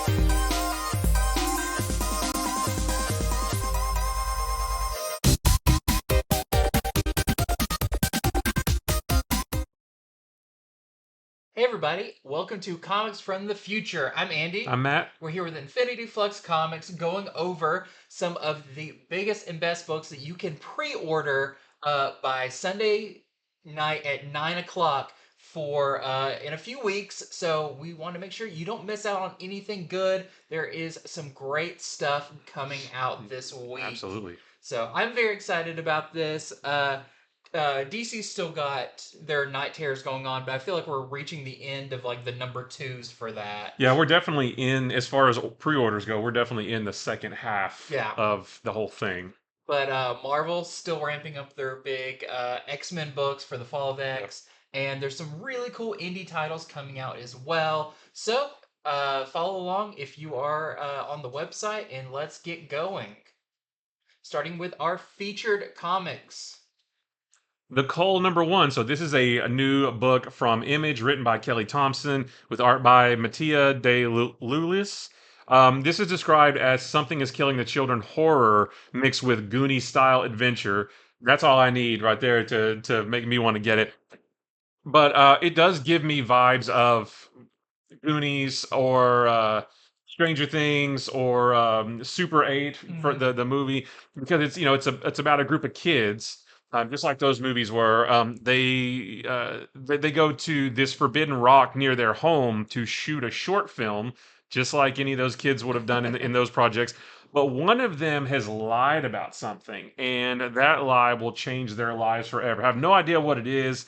Hey everybody, welcome to Comics from the Future. I'm Andy. I'm Matt. We're here with Infinity Flux Comics going over some of the biggest and best books that you can pre-order by Sunday night at 9 o'clock for in a few weeks. So we want to make sure you don't miss out on anything good. There is some great stuff coming out this week. Absolutely. So I'm very excited about this. DC's still got their night terrors going on, but I feel like we're reaching the end of like the number twos for that. Yeah, we're definitely in, as far as pre-orders go, we're definitely in the second half Yeah. of the whole thing. But Marvel's still ramping up their big X-Men books for the Fall of X, and there's some really cool indie titles coming out as well. So follow along if you are on the website, and let's get going. Starting with our featured comics. The Cull #1. So this is a new book from Image, written by Kelly Thompson, with art by Mattia De Lulis. This is described as something is killing the children horror mixed with Goonie-style adventure. That's all I need right there to make me want to get it. But it does give me vibes of Goonies or Stranger Things or Super 8 for the movie, because it's about a group of kids, just like those movies were. They go to this forbidden rock near their home to shoot a short film, just like any of those kids would have done in those projects. But one of them has lied about something, and that lie will change their lives forever. I have no idea what it is,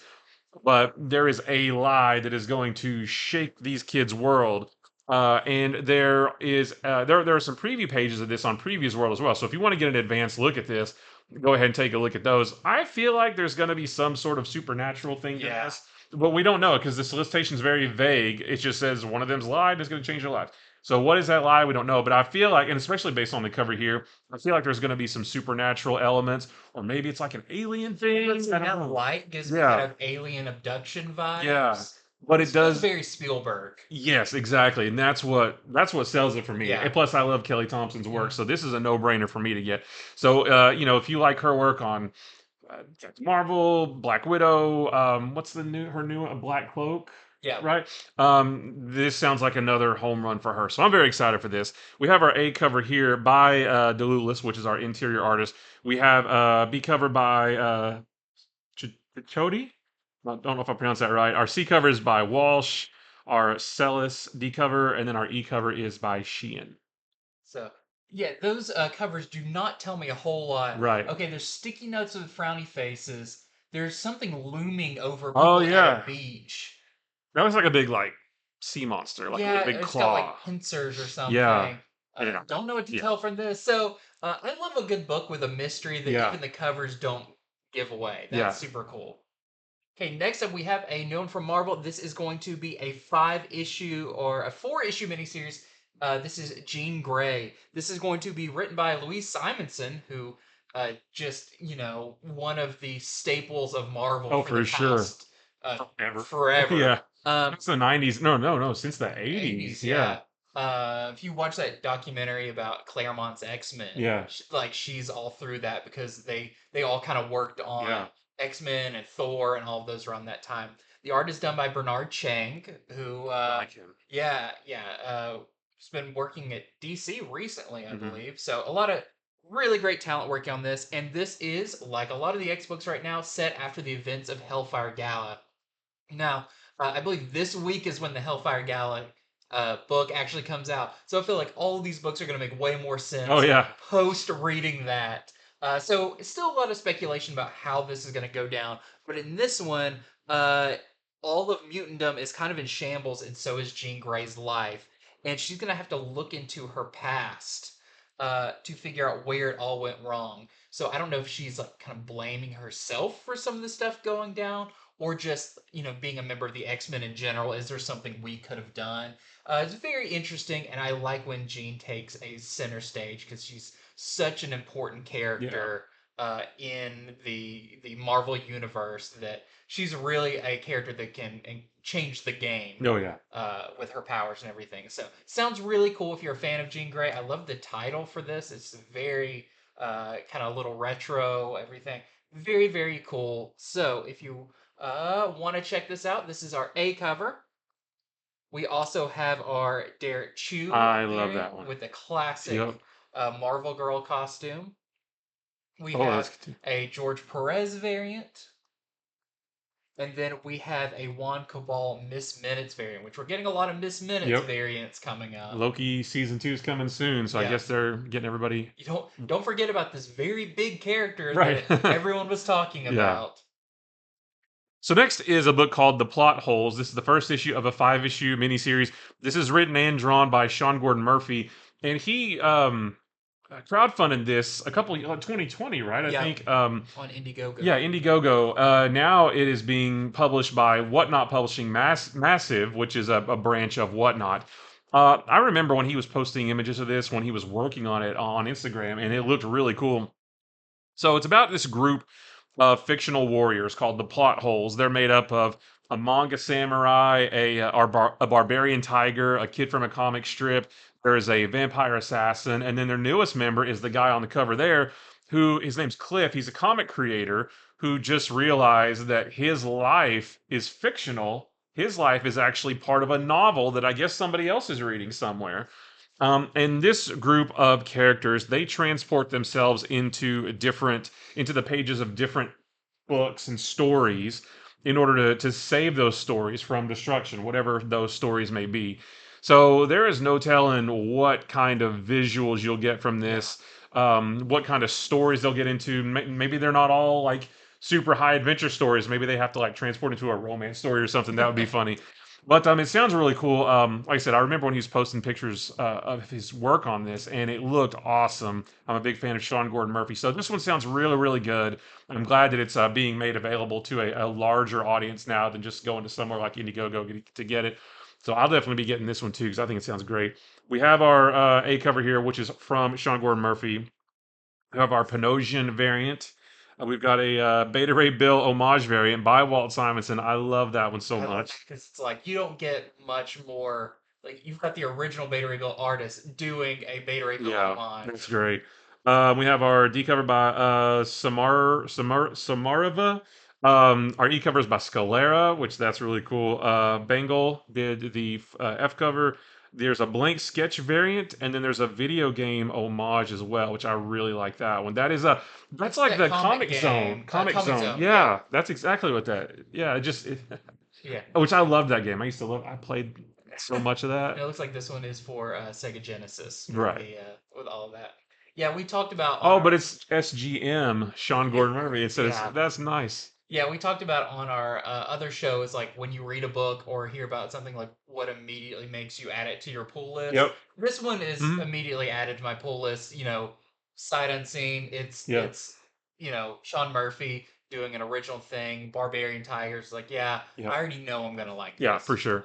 but there is a lie that is going to shake these kids' world. And there are some preview pages of this on Previews World as well. So if you want to get an advanced look at this, go ahead and take a look at those. I feel like there's going to be some sort of supernatural thing to this, but we don't know because the solicitation is very vague. It just says one of them's lied is going to change your life. So what is that lie? We don't know. But I feel like, and especially based on the cover here, I feel like there's going to be some supernatural elements, or maybe it's like an alien thing. That light gives me kind of alien abduction vibes. Yeah, but it does very Spielberg. Yes, exactly, and that's what sells it for me. Yeah. And plus, I love Kelly Thompson's work, so this is a no-brainer for me to get. So, if you like her work on Captain Marvel, Black Widow, what's her new one? Black Cloak? Yeah. Right. This sounds like another home run for her. So I'm very excited for this. We have our A cover here by Delulus, which is our interior artist. We have B cover by CECCOTTI. I don't know if I pronounced that right. Our C cover is by Walsh. Our SELES D cover, and then our E cover is by SHEHAN. So yeah, those covers do not tell me a whole lot. Right. Okay, there's sticky notes with frowny faces. There's something looming over people at a beach. That looks like a big sea monster, like a big claw. Got like pincers or something. Yeah. Don't know what to tell from this. So I love a good book with a mystery that even the covers don't give away. That's super cool. Okay, next up we have a new one from Marvel. This is going to be a 5-issue or a 4-issue miniseries. This is Jean Grey. This is going to be written by Louise Simonson, who just, one of the staples of Marvel for the past, forever. Yeah. Since the 90s. No, since the 80s. Yeah. If you watch that documentary about Claremont's X-Men, she's all through that because they all kind of worked on X-Men and Thor and all of those around that time. The art is done by Bernard Chang, who I like him. Has been working at DC recently, I believe. So a lot of really great talent working on this, and this is, like a lot of the X books right now, set after the events of Hellfire Gala. Now, I believe this week is when the Hellfire Gala book actually comes out. So I feel like all of these books are going to make way more sense post reading that. So it's still a lot of speculation about how this is going to go down. But in this one, all of mutantdom is kind of in shambles, and so is Jean Grey's life. And she's going to have to look into her past to figure out where it all went wrong. So I don't know if she's kind of blaming herself for some of the stuff going down, or just, being a member of the X-Men in general. Is there something we could have done? It's very interesting, and I like when Jean takes a center stage because she's such an important character in the Marvel universe, that she's really a character that can change the game Oh yeah. with her powers and everything. So sounds really cool if you're a fan of Jean Grey. I love the title for this. It's very kind of a little retro, everything. Very, very cool. So if you want to check this out, this is our A cover. We also have our Derek Chew I love that variant one. with the classic Yep. Marvel Girl costume. We Oh, that's have good too. a George Perez variant. And then we have a Juan Cabal Miss Minutes variant, which we're getting a lot of Miss Minutes Yep. variants coming up. Loki season 2 is coming soon, so I Yeah. guess they're getting everybody You don't forget about this very big character right. that everyone was talking Yeah. about. So next is a book called The Plot Holes. This is the first issue of a 5-issue miniseries. This is written and drawn by Sean Gordon Murphy, and he crowdfunded this a couple 2020, right? I Yeah, think. on Indiegogo. Yeah, Indiegogo. Now it is being published by Whatnot Publishing Massive, which is a branch of Whatnot. I remember when he was posting images of this when he was working on it on Instagram, and it looked really cool. So it's about this group of fictional warriors called the Plot Holes. They're made up of a manga samurai, a barbarian tiger, a kid from a comic strip. There is a vampire assassin, and then their newest member is the guy on the cover there, who his name's Cliff. He's a comic creator who just realized that his life is fictional. His life is actually part of a novel that I guess somebody else is reading somewhere. And this group of characters, they transport themselves into the pages of different books and stories in order to save those stories from destruction, whatever those stories may be. So there is no telling what kind of visuals you'll get from Yeah. this, what kind of stories they'll get into. Maybe they're not all like super high adventure stories. Maybe they have to like transport into a romance story or something. That would be funny. But it sounds really cool. Like I said, I remember when he was posting pictures of his work on this, and it looked awesome. I'm a big fan of Sean Gordon Murphy, so this one sounds really, really good. I'm glad that it's being made available to a larger audience now than just going to somewhere like Indiegogo to get it. So I'll definitely be getting this one too because I think it sounds great. We have our A cover here, which is from Sean Gordon Murphy. We have our Panosian variant. We've got a Beta Ray Bill homage variant by Walt Simonson. I love that one so I love that much. because it's like you don't get much more. Like you've got the original Beta Ray Bill artist doing a Beta Ray Bill Yeah, that's homage. great. We have our D cover by Sommariva. Our E cover is by Scalera, which that's really cool. Bengal did the F cover. There's a blank sketch variant, and then there's a video game homage as well, which I really like that one. That's That's like that the comic Comic Zone, game, Comic Comic Zone. Zone. Yeah, Yeah, that's exactly what that. Yeah, yeah. which I love that game. I played so much of And it that. looks like this one is for Sega Genesis with Right. the with all of that. Yeah, we talked about on Oh, but our it's SGM, Sean Gordon Murphy. It says yeah. that's nice. Yeah, we talked about on our other shows, like when you read a book or hear about something, like what immediately makes you add it to your pull list. Yep. This one is Hmm. immediately added to my pull list. Sight unseen. Yeah. Sean Murphy doing an original thing. Barbarian Tigers. Like, yeah, I Yep. already know I'm gonna like Yeah, for this. sure.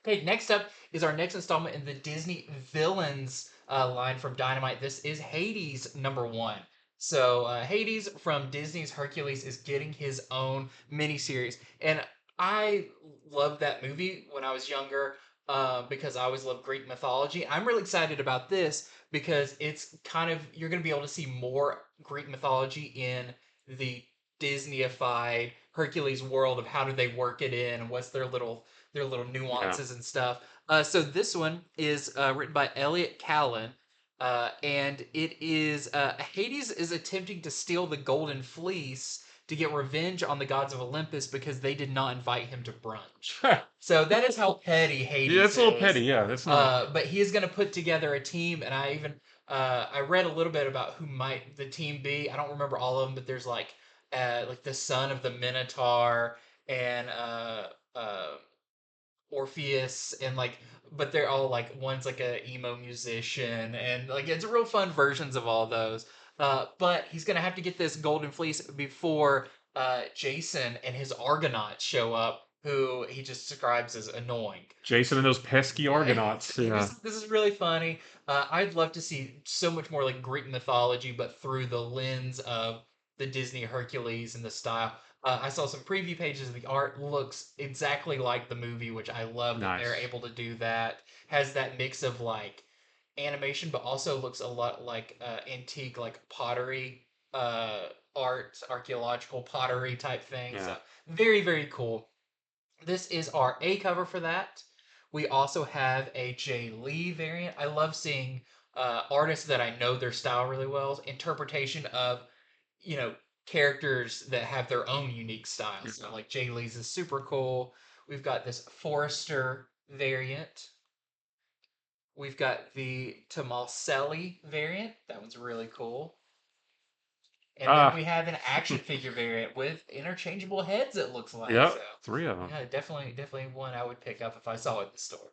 Okay, next up is our next installment in the Disney Villains line from Dynamite. This is Hades #1. So Hades from Disney's Hercules is getting his own miniseries, and I loved that movie when I was younger because I always loved Greek mythology. I'm really excited about this because it's kind of you're going to be able to see more Greek mythology in the Disneyified Hercules world of how do they work it in and what's their little Yeah. nuances and stuff. So this one is written by Elliot Callan, and it is Hades is attempting to steal the Golden Fleece to get revenge on the gods of Olympus because they did not invite him to brunch. So that is how petty Yeah, Hades that's a little petty. is. Yeah, that's not. But he is going to put together a team, and I read a little bit about who might the team be. I don't remember all of them, but there's like the son of the Minotaur and Orpheus and but they're all like one's like a emo musician and like it's real fun versions of all those. But he's gonna have to get this golden fleece before Jason and his Argonauts show up, who he just describes as annoying. Jason and those pesky Yeah, Argonauts. Yeah. this is really funny. I'd love to see so much more like Greek mythology, but through the lens of the Disney Hercules and the style. I saw some preview pages. The art looks exactly like the movie, which I love that they're Nice. able to do that. Has that mix of like animation, but also looks a lot like antique, like pottery, art, archaeological pottery type thing. So Yeah. very, very cool. This is our A cover for that. We also have a Jay Lee variant. I love seeing artists that I know their style really well, interpretation of, you know, characters that have their own unique styles. So like Jay Lee's is super cool. We've got this Forrester variant. We've got the Tomaselli variant. That one's really cool. And then Ah, we have an action figure variant with interchangeable heads, it looks like. So yep, three of them. yeah, definitely one I would pick up if I saw it in the store.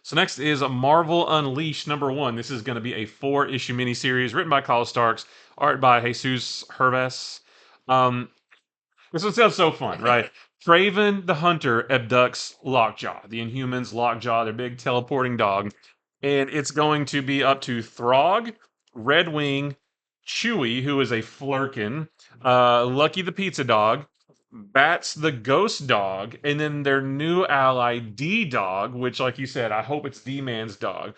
So next is Marvel Unleashed #1. This is going to be a 4-issue miniseries written by Carl Starks, art by Jesus Herves. Um, this one sounds so fun, right? Craven the Hunter abducts Lockjaw, the Inhumans Lockjaw, their big teleporting dog, and it's going to be up to Throg, Redwing, Chewie, who is a Flurkin, Lucky the Pizza Dog, Bats the Ghost Dog, and then their new ally D Dog, which, like you said, I hope it's D Man's dog.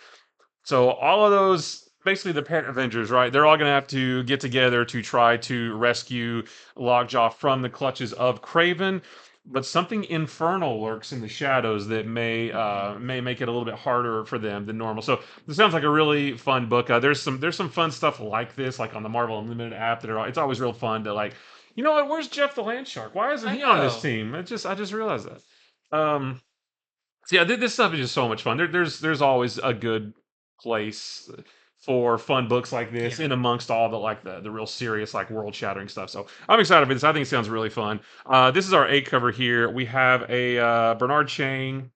So all of those, basically the pet Avengers, right? They're all going to have to get together to try to rescue Lockjaw from the clutches of Craven. But something infernal lurks in the shadows that may make it a little bit harder for them than normal. So this sounds like a really fun book. There's some fun stuff like this, like on the Marvel Unlimited app. It's always real fun to like, you know what? Where's Jeff the Landshark? Why isn't I he on this know. team? I just realized that. Um, so yeah, this stuff is just so much fun. There's always a good place for fun books like this Yeah. in amongst all the real serious like world shattering stuff. So I'm excited for this. I think it sounds really fun. This is our A cover here. We have a Bernard Chang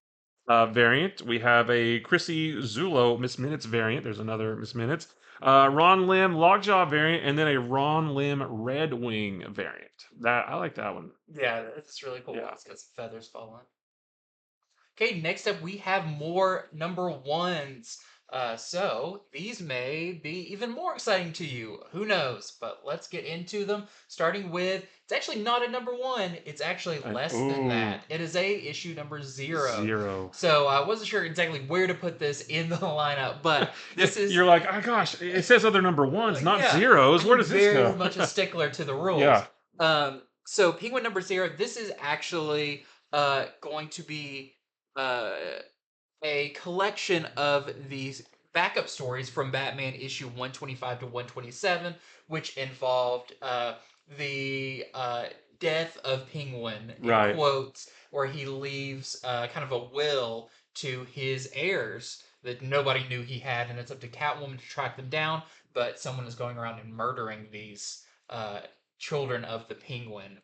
variant. We have a Chrissy Zulo Miss Minutes variant. There's another Miss Minutes. Ron Lim Lockjaw variant, and then a Ron Lim Red Wing variant. That I like that one. Yeah, that's really cool. Yeah. It's got some feathers falling. Okay, next up we have more number ones. So these may be even more exciting to you. Who knows? But let's get into them. Starting with, it's actually not a number one. It's actually less than Ooh, that. It is a issue number 0. 0. So I wasn't sure exactly where to put this in the lineup, but this is You're like, oh gosh, it says other number ones, not yeah. zeros. Where I'm does this very go? much a stickler to the rules. Yeah, So Penguin number 0. This is actually going to be uh, a collection of these backup stories from Batman issue 125 to 127, which involved the death of Penguin in right. quotes, where he leaves kind of a will to his heirs that nobody knew he had, and it's up to Catwoman to track them down. But someone is going around and murdering these children of the Penguin.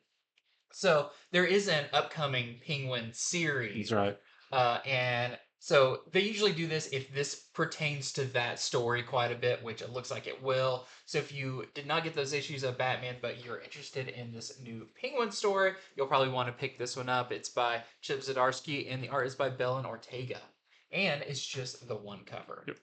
So there is an upcoming Penguin That's series, right. and so they usually do this if this pertains to that story quite a bit, which it looks like it will. So if you did not get those issues of Batman, but you're interested in this new Penguin story, you'll probably want to pick this one up. It's by Chip Zdarsky, and the art is by Belen Ortega, and it's just the one cover. Yep.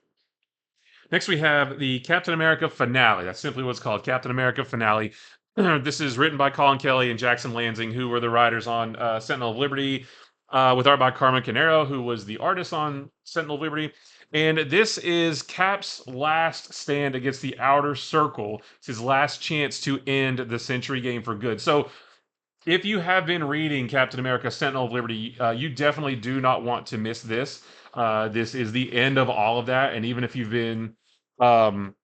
Next, we have the Captain America finale. That's simply what's called, Captain America finale. This is written by Colin Kelly and Jackson Lansing, who were the writers on Sentinel of Liberty, with art by Carmen Canero, who was the artist on Sentinel of Liberty. And this is Cap's last stand against the Outer Circle. It's his last chance to end the Century game for good. So if you have been reading Captain America Sentinel of Liberty, you definitely do not want to miss this. This is the end of all of that. And even if you've been um,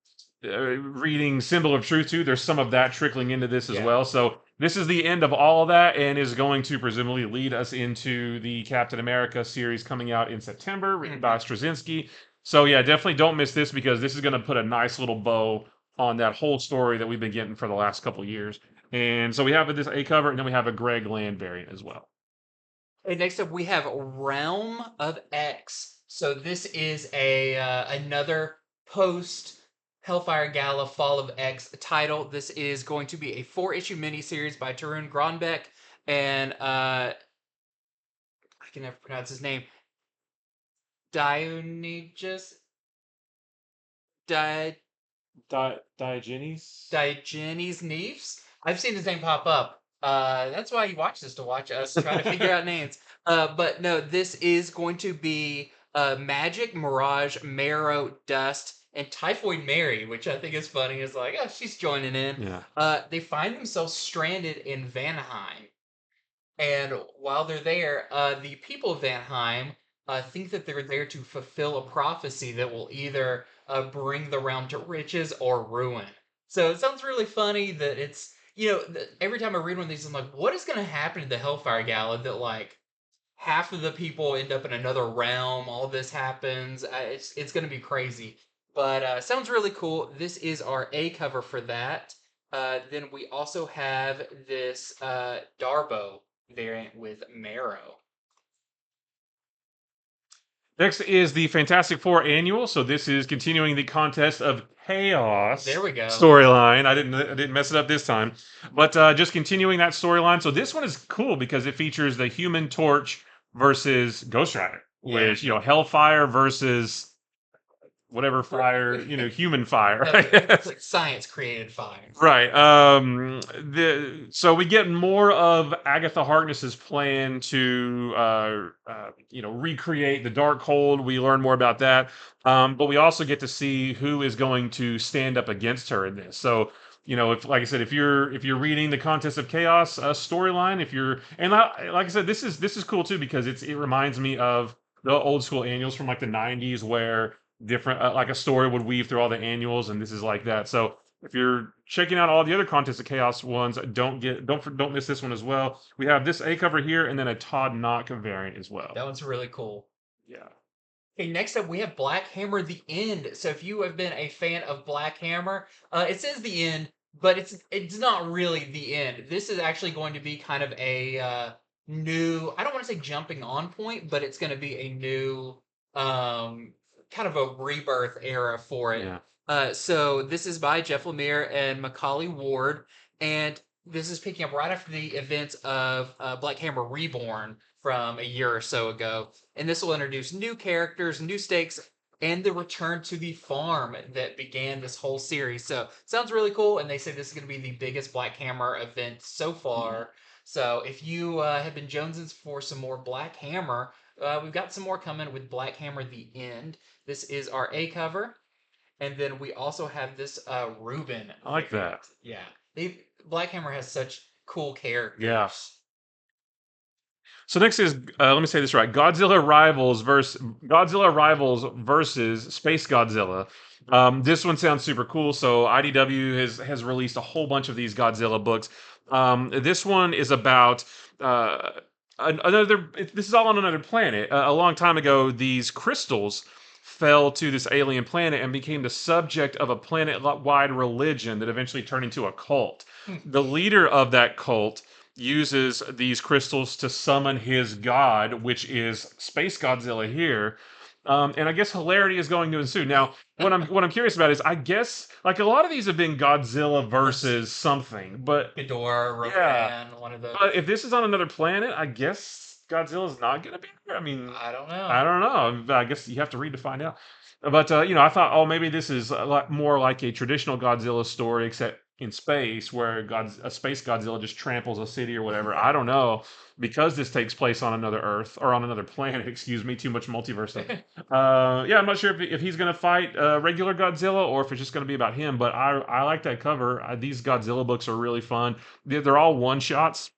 reading Symbol of Truth too, there's some of that trickling into this as Yeah. well. So this is the end of all of that and is going to presumably lead us into the Captain America series coming out in September, written by Straczynski. So yeah, definitely don't miss this because this is going to put a nice little bow on that whole story that we've been getting for the last couple years. And so we have this A cover, and then we have a Greg Land variant as well. And next up, we have Realm of X. So this is a another post Hellfire Gala Fall of X title. This is going to be a 4-issue miniseries by Tarun Gronbeck and I can never pronounce his name. Dionysius Diogenes? Diogenes Neves. I've seen his name pop up. That's why he watched this, to watch us try to figure out names. But no, this is going to be Magic, Mirage, Marrow, Dust, and Typhoid Mary, which I think is funny. Is like, oh, she's joining in. Yeah. They find themselves stranded in Vanaheim. And while they're there, the people of Vanheim think that they're there to fulfill a prophecy that will either bring the realm to riches or ruin. So it sounds really funny that it's, every time I read one of these, I'm like, what is going to happen to the Hellfire Gala that, like, half of the people end up in another realm, all this happens. It's going to be crazy. But sounds really cool. This is our A cover for that. Then we also have this Darboe variant with Marrow. Next is the Fantastic Four annual. So this is continuing the contest of chaos. There we go. Storyline. I didn't mess it up this time, but just continuing that storyline. So this one is cool because it features the Human Torch versus Ghost Rider, which Hellfire versus whatever fire, human fire. It's like science created fire. Right. So we get more of Agatha Harkness's plan to recreate the Darkhold. We learn more about that. But we also get to see who is going to stand up against her in this. So, if, like I said, if you're reading the Contest of Chaos storyline, like I said, this is cool too because it reminds me of the old school annuals from like the 90s where different like a story would weave through all the annuals, and this is like that. So if you're checking out all the other Contest of Chaos ones, don't miss this one as well. We have this A cover here, and then a Todd Knock variant as well. That one's really cool. Yeah. Okay, next up we have Black Hammer: The End. So if you have been a fan of Black Hammer, it says the end, but it's not really the end. This is actually going to be kind of a new. I don't want to say jumping on point, but it's going to be a new kind of a rebirth era for it. Yeah. So this is by Jeff Lemire and Macaulay Ward, and this is picking up right after the events of Black Hammer Reborn from a year or so ago. And this will introduce new characters, new stakes, and the return to the farm that began this whole series. So sounds really cool, and they say this is going to be the biggest Black Hammer event so far. So if you have been jonesing for some more Black Hammer, we've got some more coming with Black Hammer: The End. This is our A cover. And then we also have this Ruben. I like that. Yeah. Black Hammer has such cool characters. Yeah. So next is let me say this right: Godzilla Rivals versus Space Godzilla. This one sounds super cool. So IDW has released a whole bunch of these Godzilla books. This one is about this is all on another planet. A long time ago, these crystals fell to this alien planet and became the subject of a planet-wide religion that eventually turned into a cult. The leader of that cult uses these crystals to summon his god, which is Space Godzilla here. And I guess hilarity is going to ensue. Now, what I'm curious about is, I guess, like, a lot of these have been Godzilla versus something, but Ghidorah, Rodan, one of those. But if this is on another planet, I guess Godzilla's not going to be there. I mean, I don't know. I don't know. I guess you have to read to find out. But I thought, oh, maybe this is a lot more like a traditional Godzilla story, except in space, where a space Godzilla just tramples a city or whatever. I don't know, because this takes place on another Earth or on another planet. Excuse me, too much multiverse stuff. Yeah, I'm not sure if he's going to fight regular Godzilla or if it's just going to be about him. But I like that cover. These Godzilla books are really fun. They're all one shots.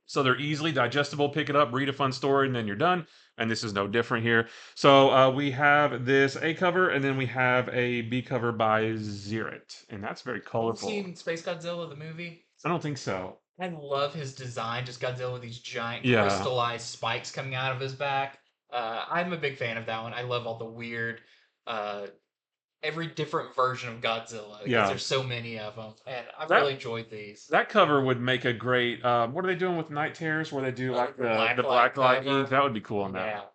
So they're easily digestible. Pick it up, read a fun story, and then you're done. And this is no different here. So we have this A cover, and then we have a B cover by Zirit. And that's very colorful. Have you seen Space Godzilla, the movie? I don't think so. I love his design, just Godzilla with these giant crystallized spikes coming out of his back. I'm a big fan of that one. I love all the weird every different version of Godzilla because there's so many of them, and I've really enjoyed these. That cover would make a great. What are they doing with Night Terrors? Where they do like the black light ink? That would be cool on that.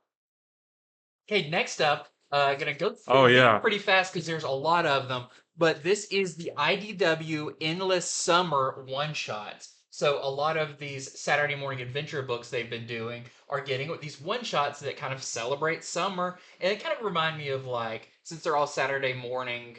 Yeah. Okay, next up, gonna go through pretty fast because there's a lot of them. But this is the IDW Endless Summer one shots. So a lot of these Saturday morning adventure books they've been doing are getting these one shots that kind of celebrate summer, and it kind of remind me of, like, since they're all Saturday morning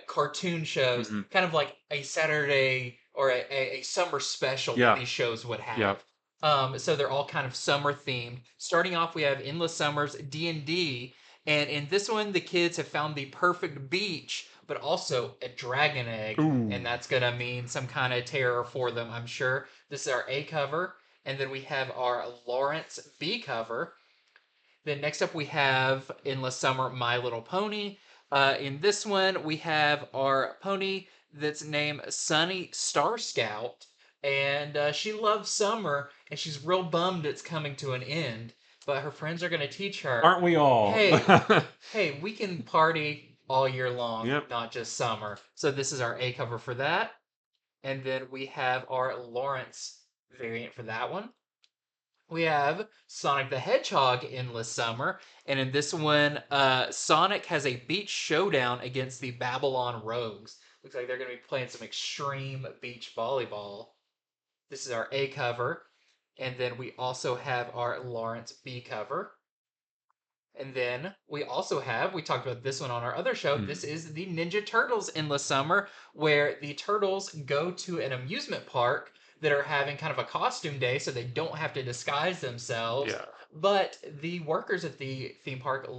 cartoon shows, Hmm. kind of like a Saturday or a summer special that Yeah. these shows would Yeah. have. So they're all kind of summer themed. Starting off, we have Endless Summers D&D, and in this one, the kids have found the perfect beach, but also a dragon egg, and Ooh. that's gonna mean some kind of terror for them, I'm sure. This is our A cover, and then we have our Lawrence B cover. Then next up we have Endless Summer My Little Pony. In this one we have our pony that's named Sunny Star Scout, and she loves summer, and she's real bummed it's coming to an end. But her friends are going to teach her, Aren't we all? hey, hey, we can party all year long, Yep. not just summer. So this is our A cover for that, and then we have our Lawrence variant for that one. We have Sonic the Hedgehog Endless Summer, and in this one, Sonic has a beach showdown against the Babylon Rogues. Looks like they're going to be playing some extreme beach volleyball. This is our A cover, and then we also have our Lawrence B cover. And then we also have, we talked about this one on our other show, this Mhm. is the Ninja Turtles Endless Summer, where the turtles go to an amusement park that are having kind of a costume day so they don't have to disguise themselves. Yeah. But the workers at the theme park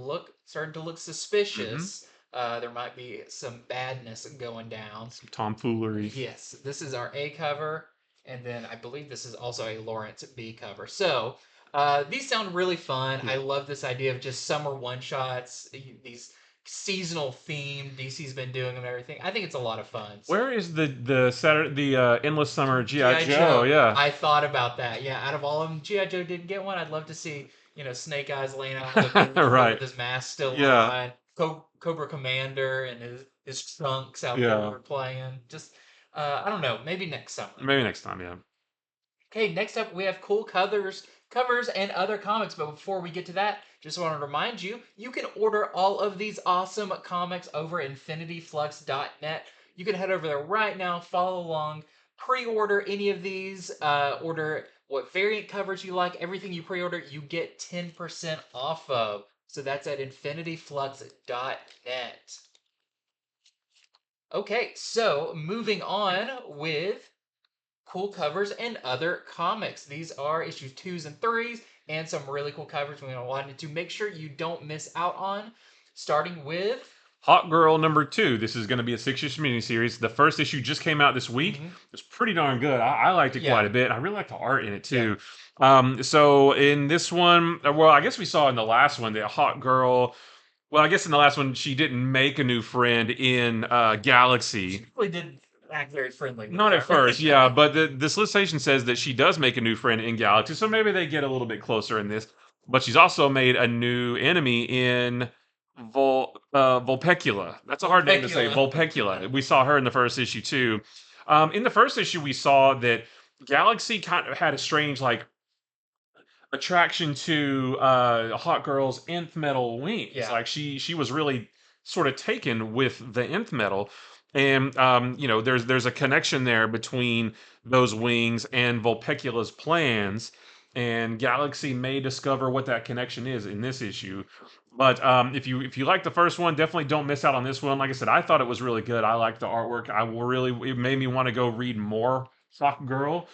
starting to look Hmm. suspicious. There might be some badness going down. Some tomfoolery. Yes, this is our A cover, and then I believe this is also a Lawrence B cover. So these sound really fun. I Yeah. love this idea of just summer one shots, these seasonal theme. DC's been doing them and everything. I think it's a lot of fun. Where is the Saturday the Endless Summer GI GI Joe? Joe. Yeah. I thought about that. Yeah, out of all of them, GI Joe didn't get one. I'd love to see Snake Eyes laying out on the floor with Right. his mask still Yeah. on, Cobra Commander and his trunks out Yeah. there playing. Just I don't know, maybe next summer. Maybe next time. Yeah. Okay, next up we have cool covers and other comics. But before we get to that, just want to remind you, you can order all of these awesome comics over at infinityflux.net. You can head over there right now, follow along, pre-order any of these, order what variant covers you like. Everything you pre-order, you get 10% off of. So that's at infinityflux.net. Okay, so moving on with cool covers and other comics. These are issues 2s and 3s and some really cool covers we wanted to make sure you don't miss out on. Starting with Hot Girl #2. This is going to be a 6-issue miniseries. The first issue just came out this week. mhm, It's pretty darn good. I liked it quite yeah, a bit. I really like the art in it yeah, too. So in this one, well, I guess we saw in the last one that Hot Girl. Well, I guess in the last one she didn't make a new friend in she Galaxy. really did act very friendly with Not at her. first, yeah, but the solicitation says that she does make a new friend in Galaxy, so maybe they get a little bit closer in this. But she's also made a new enemy in Vulpecula. That's a hard name to say, Volpecula. Vulpecula. We saw her in the first issue too. In the first issue, we saw that Galaxy kind of had a strange like attraction to Hot Girl's nth metal wings. Yeah, Like she was really sort of taken with the nth metal, and there's a connection there between those wings and Vulpecula's plans. And Galaxy may discover what that connection is in this issue. But if you like the first one, definitely don't miss out on this one. Like I said, I thought it was really good. I liked the artwork. It made me want to go read more Hot Girl.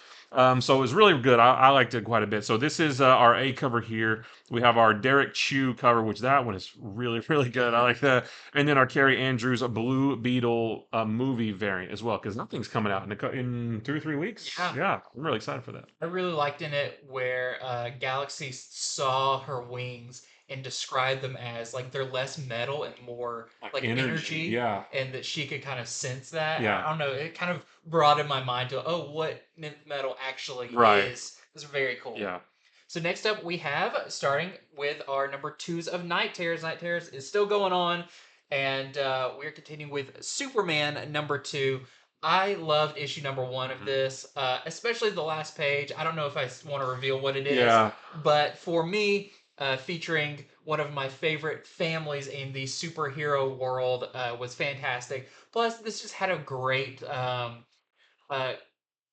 So it was really good. I liked it quite a bit. So this is our A cover here. We have our Derek Chew cover, which that one is really, really good. I like that. And then our Carrie Andrews Blue Beetle movie variant as well, because nothing's coming out in 2 or 3 weeks. yeah. Yeah, I'm really excited for that. I really liked in it where Galaxy saw her wings and described them as like they're less metal and more Like like energy. energy, Yeah. and that she could kind of sense that. Yeah. I don't know. It kind of brought in my mind to what nth metal actually Right. is. It's very cool. Yeah. So next up we have starting with our number 2s of Night Terrors. Night Terrors is still going on, and we're continuing with Superman #2. I loved issue #1 of Mhm. this, especially the last page. I don't know if I want to reveal what it is, Yeah. but for me, featuring one of my favorite families in the superhero world was fantastic. Plus, this just had a great uh,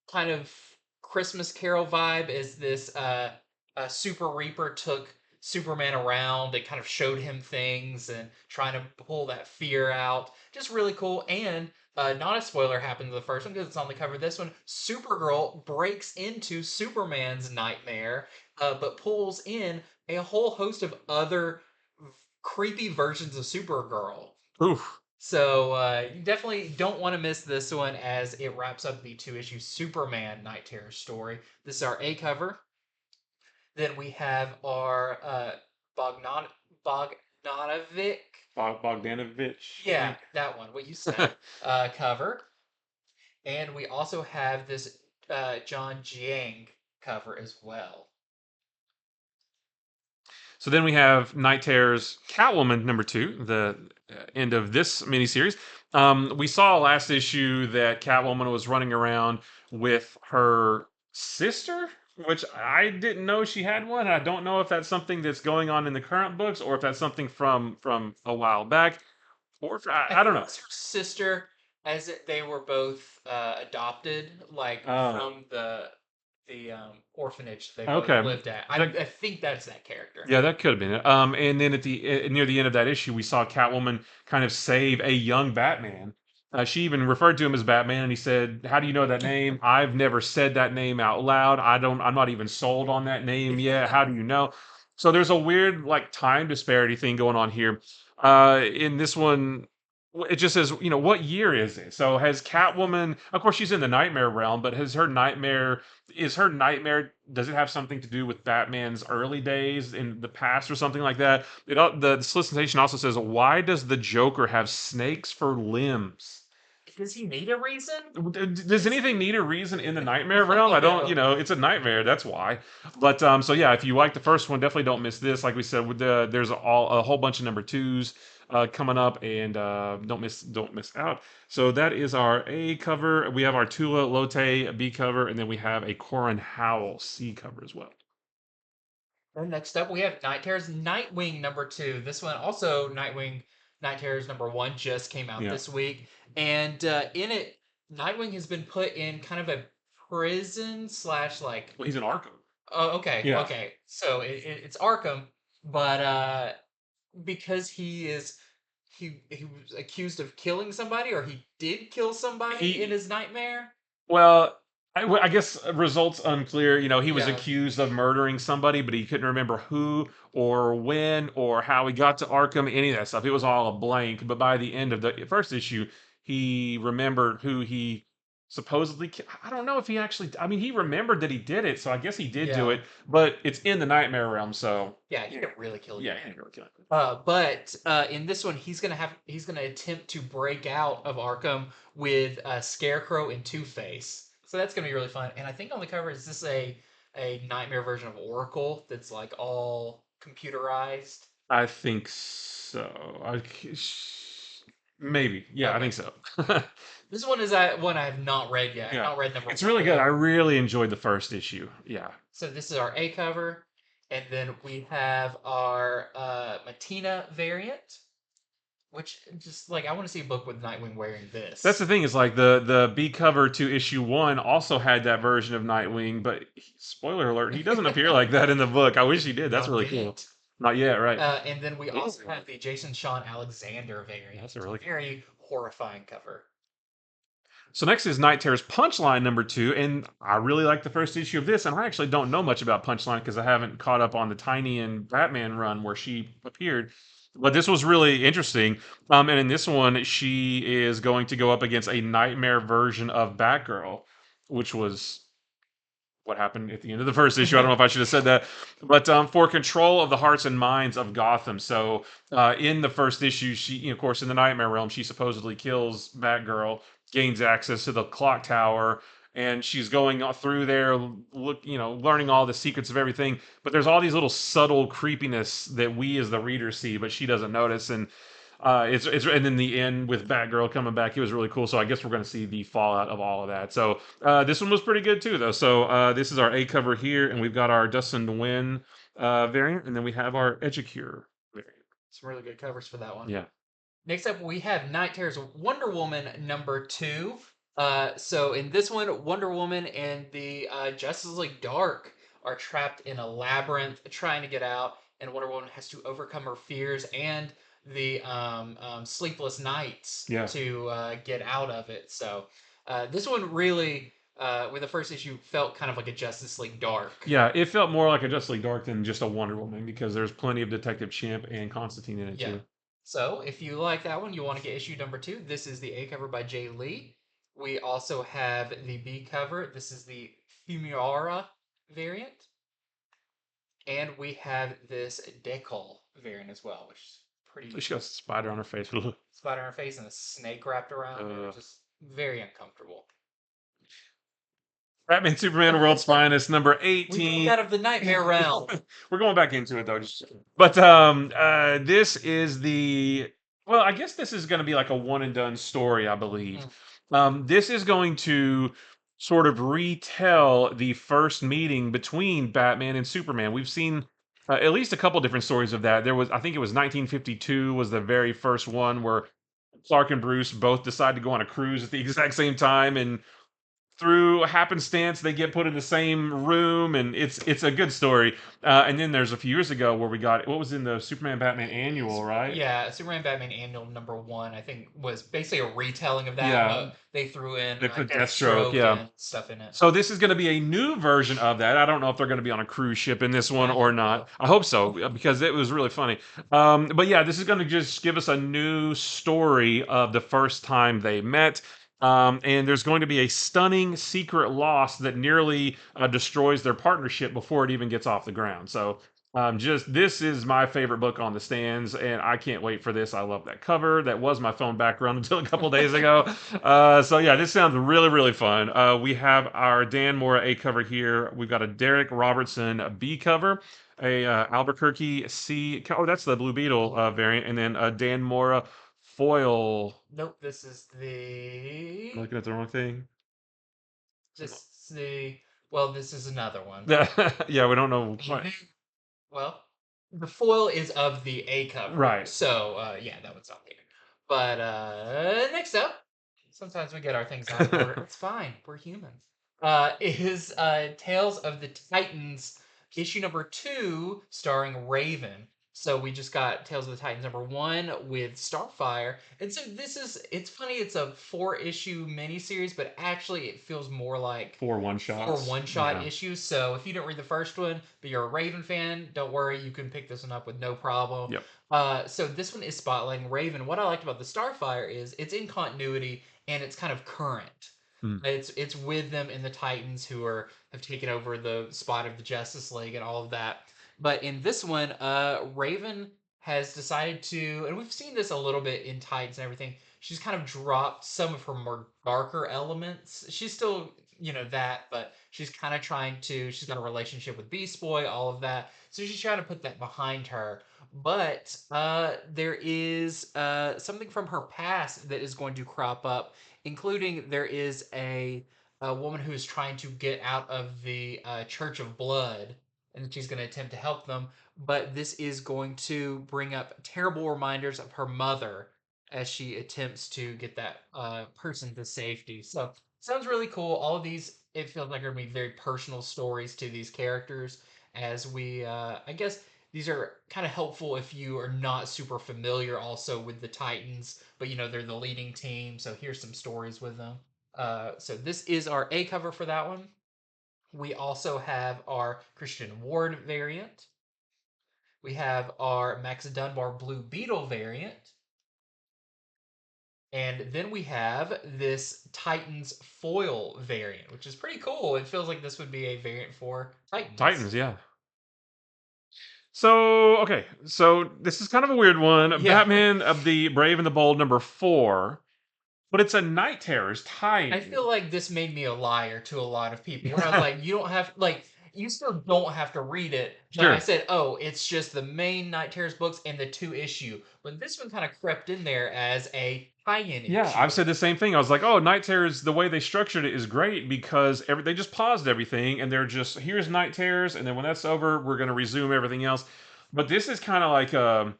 kind of Christmas Carol vibe. As this Super Reaper took Superman around. It kind of showed him things and trying to pull that fear out. Just really cool. And not a spoiler happened to the first one because it's on the cover of this one. Supergirl breaks into Superman's nightmare, but pulls in a whole host of other creepy versions of Supergirl. Oof. So you definitely don't want to miss this one as it wraps up the 2-issue Superman Night Terror story. This is our A cover. Then we have our Bogdan Bogdanovic. Bogdanovich. Yeah, that one. What you said. Cover. And we also have this John Jiang cover as well. So then we have Night Terror's Catwoman #2, the end of this miniseries. We saw last issue that Catwoman was running around with her sister, which I didn't know she had one. I don't know if that's something that's going on in the current books or if that's something from a while back, or if, I don't think know. it's her sister, as they were both adopted, like Oh, from the orphanage they both okay. lived at. That I think that's that character. Yeah, that could have been it. And then at the near the end of that issue, we saw Catwoman kind of save a young Batman. She even referred to him as Batman, and he said, "How do you know that name? I've never said that name out loud. I don't. I'm not even sold on that name yet. How do you know?" So there's a weird like time disparity thing going on here. In this one, it just says, what year is it? So has Catwoman? Of course, she's in the nightmare realm, but has her nightmare? Is her nightmare, does it have something to do with Batman's early days in the past or something like that? The solicitation also says, why does the Joker have snakes for limbs? Does he need a reason? Does anything need a reason in the nightmare realm? I don't, No. it's a nightmare. That's why. But so yeah, if you like the first one, definitely don't miss this. Like we said, there's a whole bunch of #2s coming up, and don't miss out. So that is our A cover. We have our Tula Lotte B cover, and then we have a Corin Howell C cover as well. And next up, we have Night Terror's Nightwing #2. This one also Night Terror's #1 just came out Yeah. this week, and in it, Nightwing has been put in kind of a prison slash like. Well, he's in Arkham. Oh, okay, Yeah. okay. So it's Arkham, but because he was accused of killing somebody, or he did kill somebody in He his nightmare. Well, I guess results unclear. He was Yeah, accused of murdering somebody, but he couldn't remember who or when or how he got to Arkham, any of that stuff. It was all a blank. But by the end of the first issue, he remembered who he supposedly. I don't know if he actually. I mean, he remembered that he did it, so I guess he did do yeah, it. But it's in the nightmare realm, so yeah. He didn't really kill you. yeah, he didn't really kill him. But in this one, he's gonna attempt to break out of Arkham with Scarecrow and Two Face. So that's gonna be really fun. And I think on the cover is this a nightmare version of Oracle that's like all computerized. I think so. Maybe. Yeah, I Okay, think so. this one is one I have not read yet. I've Yeah. not read number It's one really good. I yet. really enjoyed the first issue. Yeah. So this is our A cover, and then we have our Matina variant, which just like I want to see a book with Nightwing wearing That's the this. thing is like the B cover to issue 1 also had that version of Nightwing, but spoiler alert, he doesn't appear like that in the book. I wish he did. That's Not really cool. yet. Not yet, right? And then we also have the Jason Sean Alexander variant. That's a really cool. Very horrifying cover. So next is Night Terror's Punchline #2, and I really like the first issue of this, and I actually don't know much about Punchline because I haven't caught up on the Tiny and Batman run where she appeared. But this was really interesting. And in this one, she is going to go up against a nightmare version of Batgirl, which was what happened at the end of the first issue. I don't know if I should have said that, but for control of the hearts and minds of Gotham. So in the first issue, she, of course, in the Nightmare Realm, she supposedly kills Batgirl, gains access to the clock tower, and she's going through there, learning all the secrets of everything. But there's all these little subtle creepiness that we as the reader see, but she doesn't notice. And and then the end with Batgirl coming back, it was really cool. So I guess we're going to see the fallout of all of that. So this one was pretty good too, though. So this is our A cover here, and we've got our Dustin Nguyen variant, and then we have our Edgecure variant. Some really good covers for that one. Yeah. Next up, we have Night Terror's Wonder Woman #2. So in this one, Wonder Woman and the Justice League Dark are trapped in a labyrinth trying to get out. and Wonder Woman has to overcome her fears and the sleepless nights Yeah. to get out of it. So this one really, with the first issue, felt kind of like a Justice League Dark. Yeah, it felt more like a Justice League Dark than just a Wonder Woman because there's plenty of Detective Chimp and Constantine in it Yeah. too. So if you like that one, you want to get issue number 2. This is the A cover by Jay Lee. We also have the B cover. This is the Humira variant. And we have this Decal variant as well, which is pretty She got a spider on her face. spider on her face and a snake wrapped around her. Just very uncomfortable. Batman Superman World's Finest, number We 18. broke out of the nightmare realm. We're going back into it though. But this is the well, I guess this is going to be like a one and done story, I believe. This is going to sort of retell the first meeting between Batman and Superman. We've seen at least a couple different stories of that. There was, I think it was 1952 was the very first one where Clark and Bruce both decide to go on a cruise at the exact same time, and through happenstance they get put in the same room, and it's a good story. And then there's a few years ago where we got what was in the Superman Batman annual, right? Yeah, Superman Batman Annual number 1, I think, was basically a retelling of that, Yeah. but they threw in They put Deathstroke yeah. and stuff in it. So this is going to be a new version of that. I don't know if they're going to be on a cruise ship in this one or not. I hope so, because it was really funny. But yeah, this is going to just give us a new story of the first time they met. And there's going to be a stunning secret loss that nearly destroys their partnership before it even gets off the ground. So just this is my favorite book on the stands, and I can't wait for this. I love that cover. That was my phone background until a couple days ago. So yeah, this sounds really, really fun. We have our Dan Mora A cover here. We've got a Derek Robertson B cover, a Albuquerque C. Oh, that's the Blue Beetle variant, and then a Dan Mora foil. Nope, this is the... I'm looking at the wrong thing. This the... Well, this is another one. Yeah, we don't know. Well, the foil is of the A cover. Right. So, yeah, that one's not here. But next up, sometimes we get our things out of order. It's fine. We're humans. Is Tales of the Titans, issue number 2, starring Raven. So we just got Tales of the Titans number 1 with Starfire. And so this is, it's funny, it's a 4-issue miniseries, but actually it feels more like 4 one-shots. 4 one-shot issues. So if you didn't read the first one, but you're a Raven fan, don't worry, you can pick this one up with no problem. Yep. So this one is spotlighting Raven. What I liked about the Starfire is it's in continuity and it's kind of current. It's with them in the Titans who have taken over the spot of the Justice League and all of that. But in this one, Raven has decided to, and we've seen this a little bit in Titans and everything, she's kind of dropped some of her more darker elements. She's still, that, but she's kind of trying to, she's got a relationship with Beast Boy, all of that. So she's trying to put that behind her. But there is something from her past that is going to crop up, including there is a woman who is trying to get out of the Church of Blood, and she's going to attempt to help them. But this is going to bring up terrible reminders of her mother as she attempts to get that person to safety. So sounds really cool. All of these, it feels like are going to be very personal stories to these characters. As we, I guess these are kind of helpful if you are not super familiar also with the Titans, but they're the leading team. So here's some stories with them. So this is our A cover for that one. We also have our Christian Ward variant. We have our Max Dunbar Blue Beetle variant. And then we have this Titans foil variant, which is pretty cool. It feels like this would be a variant for Titans. Titans, yeah. So, okay. So, this is kind of a weird one. Yeah. Batman of the Brave and the Bold number 4. But it's a Night Terrors tie. I feel like this made me a liar to a lot of people. Where I was like, you don't have, you still don't have to read it. But Sure. I said, oh, it's just the main Night Terrors books and the 2 issue. But this one kind of crept in there as a tie-in Yeah, issue. I've said the same thing. I was like, oh, Night Terrors, the way they structured it is great because they just paused everything and they're just, here's Night Terrors, and then when that's over, we're going to resume everything else. But this is kind of like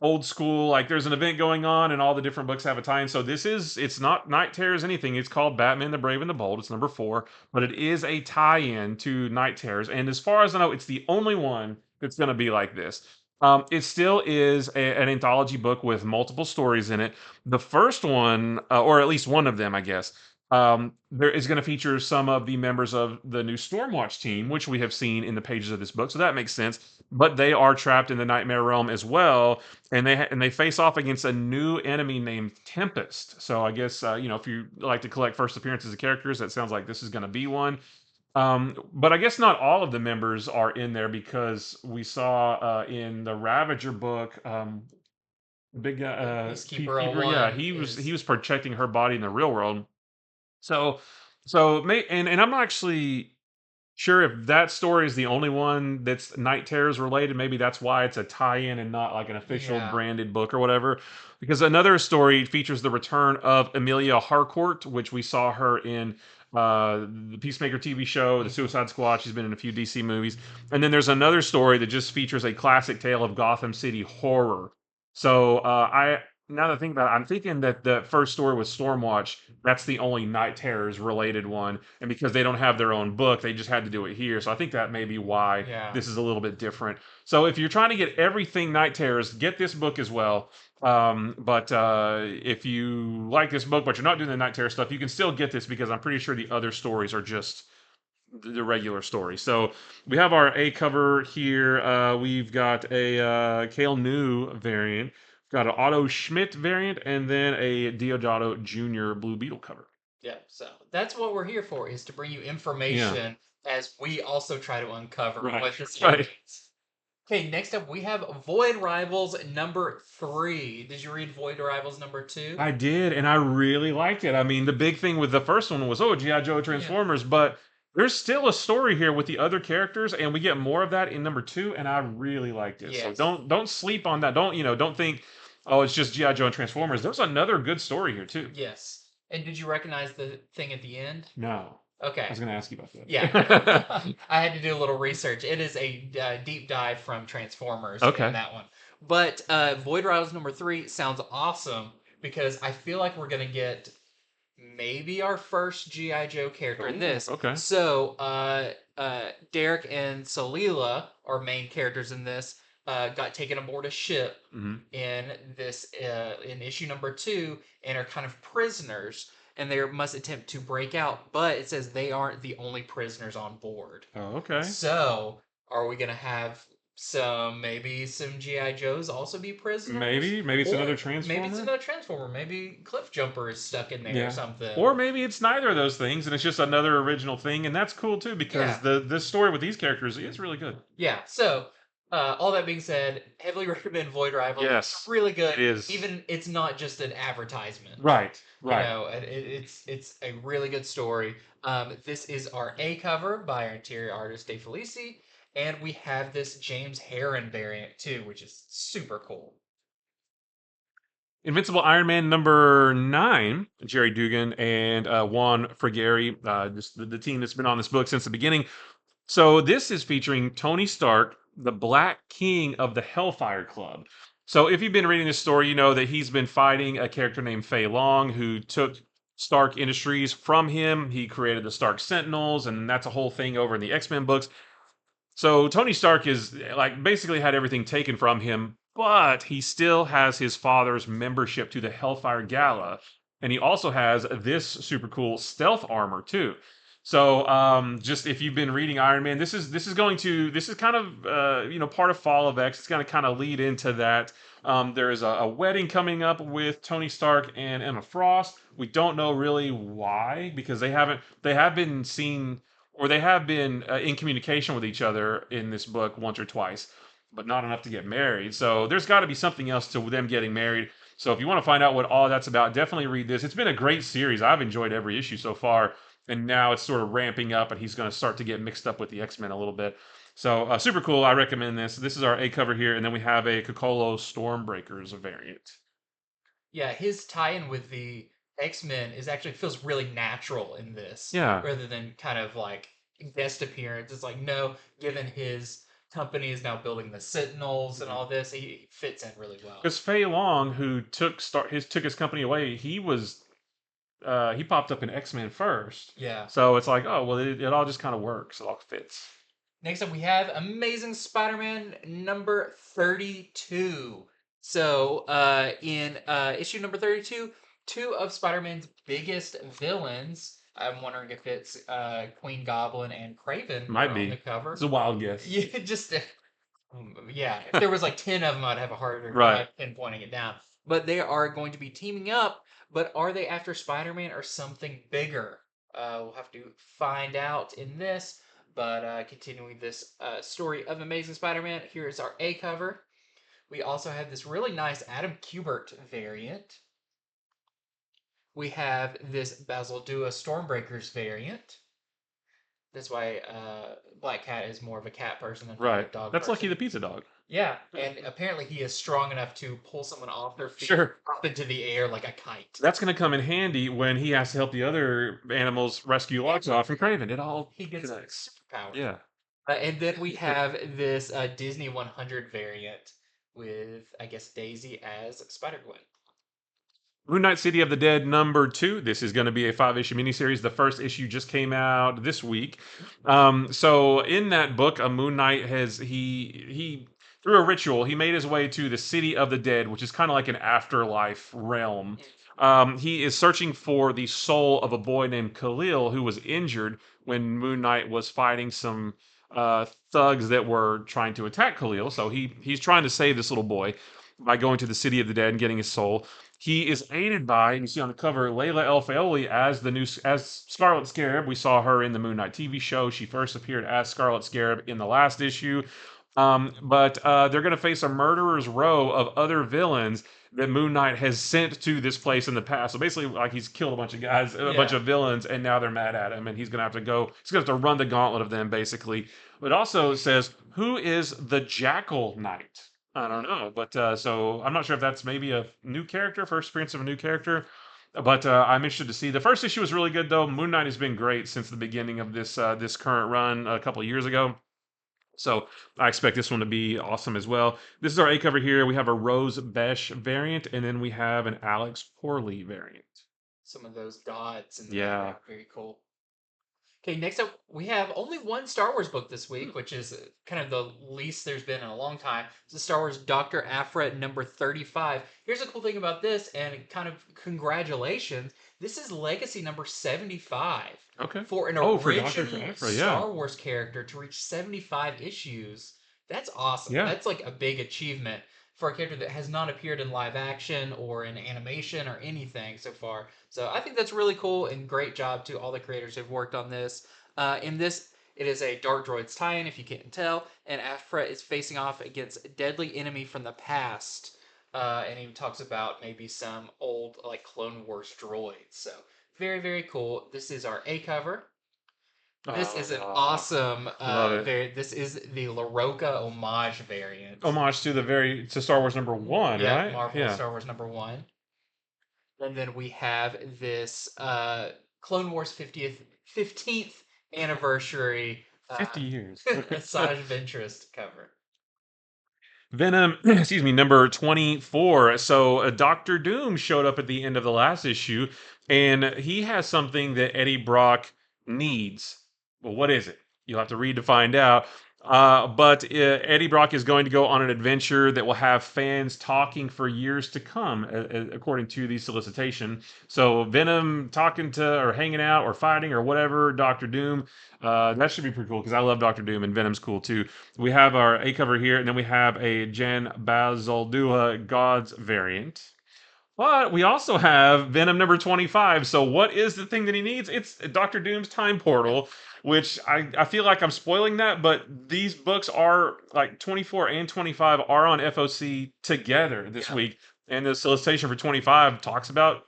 old school, like there's an event going on and all the different books have a tie-in. So it's not Night Terrors anything. It's called Batman the Brave and the Bold. It's number 4, but it is a tie-in to Night Terrors. And as far as I know, it's the only one it's going to be like this. It still is an anthology book with multiple stories in it. The first one, or at least one of them, I guess, there is going to feature some of the members of the new Stormwatch team, which we have seen in the pages of this book, so that makes sense. But they are trapped in the Nightmare Realm as well, and they face off against a new enemy named Tempest. So I guess if you like to collect first appearances of characters, that sounds like this is going to be one. But I guess not all of the members are in there because we saw in the Ravager book, the big guy, Peacekeeper Peacekeeper. Yeah, '01 he is was protecting her body in the real world. So and I'm not actually sure if that story is the only one that's Night Terrors related. Maybe that's why it's a tie-in and not like an official yeah. branded book or whatever. Because another story features the return of Amelia Harcourt, which we saw her in the Peacemaker TV show, the Mhm. Suicide Squad. She's been in a few DC movies. And then there's another story that just features a classic tale of Gotham City horror. So I now that I think about it, I'm thinking that the first story was Stormwatch. That's the only Night Terrors related one, and because they don't have their own book, they just had to do it here. So I think that may be why Yeah. this is a little bit different. So if you're trying to get everything Night Terrors, get this book as well. But if you like this book, but you're not doing the Night Terror stuff, you can still get this because I'm pretty sure the other stories are just the regular story. So we have our A cover here. We've got a Kale New variant, got an Otto Schmidt variant, and then a Diodato Jr. Blue Beetle cover. Yeah. So that's what we're here for, is to bring you Yeah. information as we also try to uncover Right. what this Right. means. Okay, next up we have Void Rivals number 3. Did you read Void Rivals number 2? I did, and I really liked it. I mean, the big thing with the first one was, oh, G.I. Joe Yeah. Transformers, but there's still a story here with the other characters, and we get more of that in number 2, and I really liked it. So Yes. don't sleep on that. Don't think, oh, it's just G.I. Joe and Transformers. There's another good story here too. Yes. And did you recognize the thing at the end? No. I Okay. was gonna ask you about Yeah. that. I had to do a little research. It is a deep dive from Transformers in Okay. that one. But Void Rivals number 3 sounds awesome because I feel like we're going to get maybe our first G.I. Joe character in Ooh, this. okay. So, Derrick and Solila are main characters in this. Got taken aboard a ship Hmm. in this in issue number 2 and are kind of prisoners, and they must attempt to break out. But it says they aren't the only prisoners on board. Oh, okay. So, are we gonna have maybe some GI Joes also be prisoners, Maybe it's or another maybe it's Transformer. another Transformer? Maybe Cliff Jumper is stuck in there or Yeah. something. Or maybe it's neither of those things, and it's just another original thing, and that's cool too because Yeah, the story with these characters is really good. yeah. So, all that being said, heavily recommend Void Rivals. It's Yes, really good. it is. Even it's not just an advertisement. Right, right. It's a really good story. This is our A cover by our interior artist Dave Felici, and we have this James Heron variant too, which is super cool. Invincible Iron Man number 9, Jerry Dugan and Juan Frigeri, just the team that's been on this book since the beginning. So this is featuring Tony Stark, the Black King of the Hellfire Club. So if you've been reading this story, you know that he's been fighting a character named Fei Long who took Stark Industries from him. He created the Stark Sentinels, and that's a whole thing over in the X-Men books. So Tony Stark is like basically had everything taken from him, but he still has his father's membership to the Hellfire Gala, and he also has this super cool stealth armor too. So just if you've been reading Iron Man, this is kind of part of Fall of X. It's going to kind of lead into that. There is a wedding coming up with Tony Stark and Emma Frost. We don't know really why because they have been seen or they have been in communication with each other in this book once or twice, but not enough to get married. So there's got to be something else to them getting married. So if you want to find out what all that's about, definitely read this. It's been a great series. I've enjoyed every issue so far, and now it's sort of ramping up, and he's going to start to get mixed up with the X Men a little bit. So super cool. I recommend this. This is our A cover here, and then we have a Kokolo Stormbreakers variant. Yeah, his tie-in with the X-Men is actually feels really natural in this, Yeah, rather than kind of like guest appearance. It's like, no, given his company is now building the Sentinels and all this, he fits in really well. because Fei Long, who took his company away, he popped up in X Men first. Yeah. So it's like, oh well, it all just kind of works. It all fits. Next up, we have Amazing Spider-Man number 32. So, in issue number 32, two of Spider-Man's biggest villains. I'm wondering if it's Queen Goblin and Kraven Might are on the be. It's cover. a wild guess. Yeah, just yeah. If there was like 10 of them, I'd have a harder Right. time pinpointing it down. But they are going to be teaming up. But are they after Spider-Man or something bigger? We'll have to find out in this. But continuing this story of Amazing Spider-Man, here is our A cover. We also have this really nice Adam Kubert variant. We have this Basil Dua Stormbreakers variant. That's why Black Cat is more of a cat person than probably a Right. dog That's Lucky person. the Pizza Dog. Yeah, and apparently he is strong enough to pull someone off their feet Sure. up into the air like a kite. That's going to come in handy when he has to help the other animals rescue Lockjaw from Craven. It all He gets connects. superpowers. Yeah. And then we have this Disney 100 variant with, I guess, Daisy as Spider-Gwen. Moon Knight City of the Dead #2. This is going to be a 5-issue miniseries. The first issue just came out this week. So in that book, a Moon Knight has he through a ritual he made his way to the City of the Dead, which is kind of like an afterlife realm. He is searching for the soul of a boy named Khalil who was injured when Moon Knight was fighting some thugs that were trying to attack Khalil. So he's trying to save this little boy by going to the City of the Dead and getting his soul. He is aided by, and you see on the cover, Layla El Fayoly as Scarlet Scarab. We saw her in the Moon Knight TV show. She first appeared as Scarlet Scarab in the last issue. But they're going to face a murderer's row of other villains that Moon Knight has sent to this place in the past. So basically, like he's killed a bunch of guys, a bunch Yeah. of villains, and now they're mad at him, and he's going to have to go. He's going to have to run the gauntlet of them, basically. But it also says, who is the Jackal Knight? I don't know, but so I'm not sure if that's maybe a new character, first appearance of a new character. But I'm interested to see. The first issue was really good, though. Moon Knight has been great since the beginning of this current run a couple of years ago. So I expect this one to be awesome as well. This is our A cover here. We have a Rose Besh variant, and then we have an Alex Porley variant. Some of those dots in the Yeah. background. Very cool. Okay, next up, we have only one Star Wars book this week, which is kind of the least there's been in a long time. It's the Star Wars Dr. Aphra number 35. Here's a cool thing about this, and kind of congratulations. This is Legacy number 75. Okay. For an Oh, for Dr. original Aphra, yeah. Star Wars character to reach 75 issues, that's awesome. Yeah. That's like a big achievement for a character that has not appeared in live action or in animation or anything so far. So I think that's really cool and great job to all the creators who've worked on this. In this, it is a Dark Droids tie-in, if you can't tell, and Aphra is facing off against a deadly enemy from the past. And he talks about maybe some old like Clone Wars droids. So very, very cool. This is our A cover. This is an awesome variant. This is the LaRocca homage variant. Homage to Star Wars #1, Yeah, right? Marvel Star Wars #1. And then we have this Clone Wars 15th anniversary 50 years. Asajj Ventress cover. Venom, excuse me, number 24. So Doctor Doom showed up at the end of the last issue, and he has something that Eddie Brock needs. Well, what is it? You'll have to read to find out. But Eddie Brock is going to go on an adventure that will have fans talking for years to come, according to the solicitation. So Venom talking to, or hanging out, or fighting, or whatever, Doctor Doom. That should be pretty cool because I love Doctor Doom and Venom's cool too. We have our A cover here, and then we have a Jan Bazaldua Gods variant. But we also have Venom number 25. So what is the thing that he needs? It's Doctor Doom's time portal, which I feel like I'm spoiling that, but these books are like 24 and 25 are on FOC together this week. And the solicitation for 25 talks about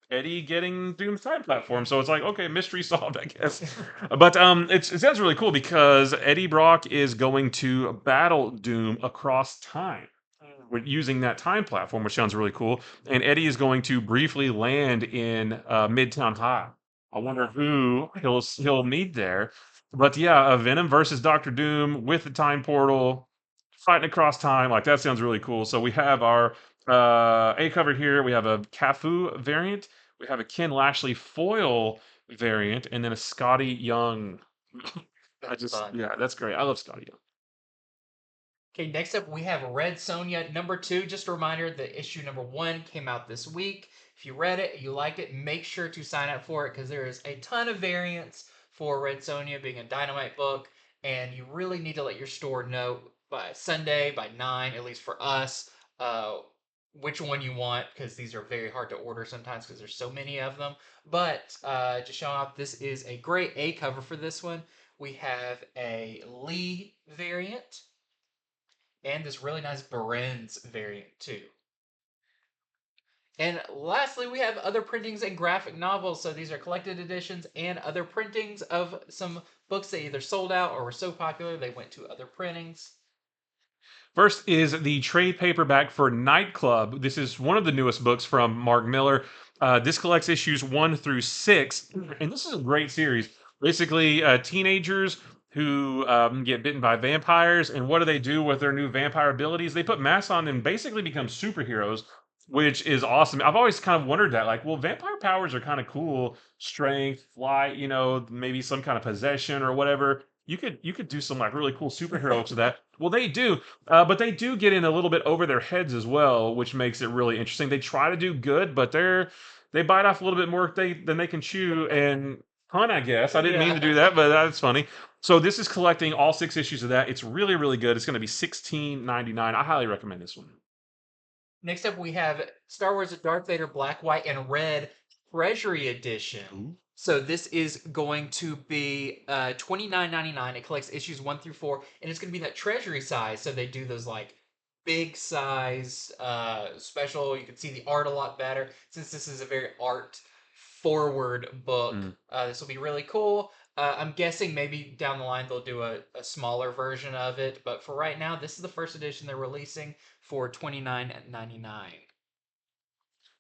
Eddie getting Doom's time platform. So it's like, okay, mystery solved, I guess. But it sounds really cool because Eddie Brock is going to battle Doom across time with using that time platform, which sounds really cool. And Eddie is going to briefly land in Midtown High. I wonder who he'll meet there. But yeah, Venom versus Doctor Doom with the time portal, fighting across time. Like that sounds really cool. So we have our A cover here. We have a Cafu variant. We have a Ken Lashley foil variant, and then a Scotty Young That's fun. Yeah, that's great. I love Scotty Young. Okay, next up we have Red Sonja #2. Just a reminder that issue #1 came out this week. If you read it, you liked it, make sure to sign up for it because there is a ton of variants for Red Sonja being a Dynamite book, and you really need to let your store know by Sunday, by 9, at least for us, uh, which one you want because these are very hard to order sometimes because there's so many of them. But just showing off, this is a great A cover for this one. We have a Lee variant and this really nice Berenz variant too. And lastly, we have other printings and graphic novels. So these are collected editions and other printings of some books that either sold out or were so popular they went to other printings. First is the trade paperback for Nightclub. This is one of the newest books from Mark Miller. This collects issues 1 through 6, and this is a great series. Basically, teenagers who get bitten by vampires, and what do they do with their new vampire abilities? They put masks on and basically become superheroes, which is awesome. I've always kind of wondered that, like, well, vampire powers are kind of cool, strength, flight, maybe some kind of possession or whatever. You could do some like really cool superheroes with that. Well, they do, but they do get in a little bit over their heads as well, which makes it really interesting. They try to do good, but they bite off a little bit more than they can chew. And pun, I guess I didn't mean to do Yeah. that, but that's funny. So this is collecting all 6 issues of that. It's really really good. It's going to be $16.99. I highly recommend this one. Next up, we have Star Wars Darth Vader Black, White, and Red Treasury Edition. Ooh. So this is going to be $29.99. It collects issues 1 through 4, and it's going to be that treasury size. So they do those like big size special. You can see the art a lot better since this is a very art forward book. Mm. This will be really cool. I'm guessing maybe down the line they'll do a smaller version of it, but for right now, this is the first edition they're releasing for $29.99.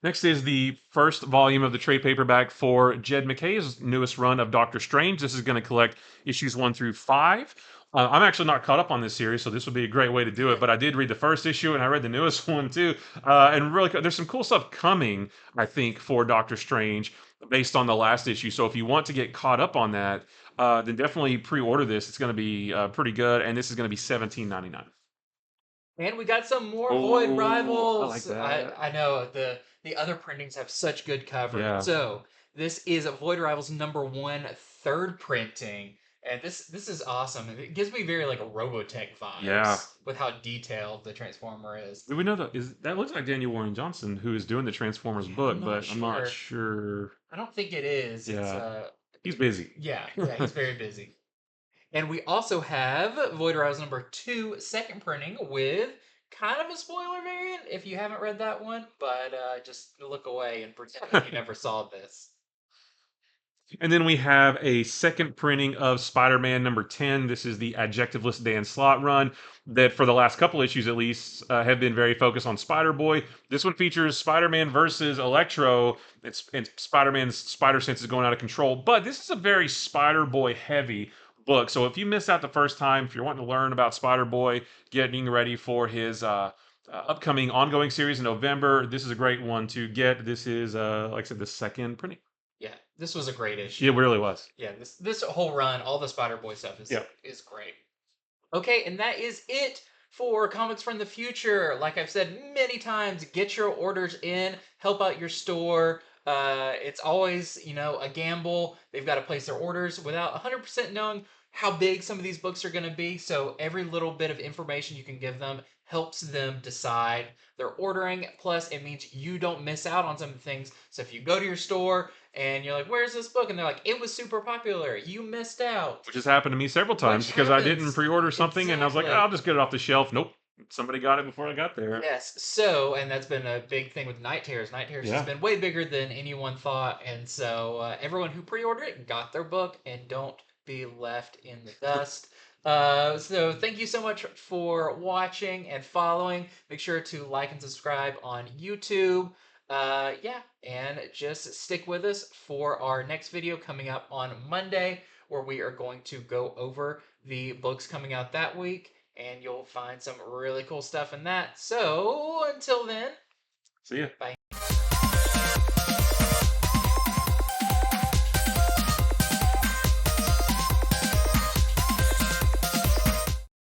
Next is the first volume of the trade paperback for Jed MacKay's newest run of Doctor Strange. This is going to collect issues 1 through 5. I'm actually not caught up on this series, so this would be a great way to do it. But I did read the first issue, and I read the newest one too. And really, there's some cool stuff coming, I think, for Doctor Strange based on the last issue. So if you want to get caught up on that, then definitely pre-order this. It's going to be pretty good, and this is going to be $17.99. And we got some more Void Oh, I like Rivals. that. I know the other printings have such good cover. Yeah. So this is Void Rivals #1 third printing, and this is awesome. It gives me very like a Robotech vibes. Yeah. With how detailed the Transformer is. Do we know that looks like Daniel Warren Johnson who is doing the Transformers book, I'm not but I'm not sure. sure. I don't think it is. Yeah, he's busy. Yeah, he's very busy. And we also have Void Rivals #2 second printing with kind of a spoiler variant if you haven't read that one, but just look away and pretend like you never saw this. And then we have a second printing of Spider-Man #10. This is the adjectiveless Dan Slott run that, for the last couple issues at least, have been very focused on Spider-Boy. This one features Spider-Man versus Electro. And Spider-Man's spider sense is going out of control. But this is a very Spider-Boy heavy book. So if you missed out the first time, if you're wanting to learn about Spider-Boy, getting ready for his upcoming ongoing series in November, this is a great one to get. This is, like I said, the second printing. Yeah, this was a great issue. It really was. Yeah, this whole run, all the Spider-Boy stuff is great. Okay, and that is it for Comics from the Future. Like I've said many times, get your orders in, help out your store. It's always, a gamble. They've got to place their orders without 100% knowing how big some of these books are going to be. So every little bit of information you can give them helps them decide they're ordering. Plus, it means you don't miss out on some things. So if you go to your store and you're like, "Where's this book?" and they're like, "It was super popular. You missed out." Which has happened to me several times Which because I didn't happens. pre-order something and I was like, oh, Exactly. I'll just get it off the shelf. Nope. Somebody got it before I got there. Yes. So, and that's been a big thing with Night Terrors. Night Terrors has Yeah. been way bigger than anyone thought, and so everyone who pre-ordered it got their book, and don't be left in the dust. So thank you so much for watching and following. Make sure to like and subscribe on YouTube. Yeah, and just stick with us for our next video coming up on Monday, where we are going to go over the books coming out that week, and you'll find some really cool stuff in that. So until then, See ya. bye.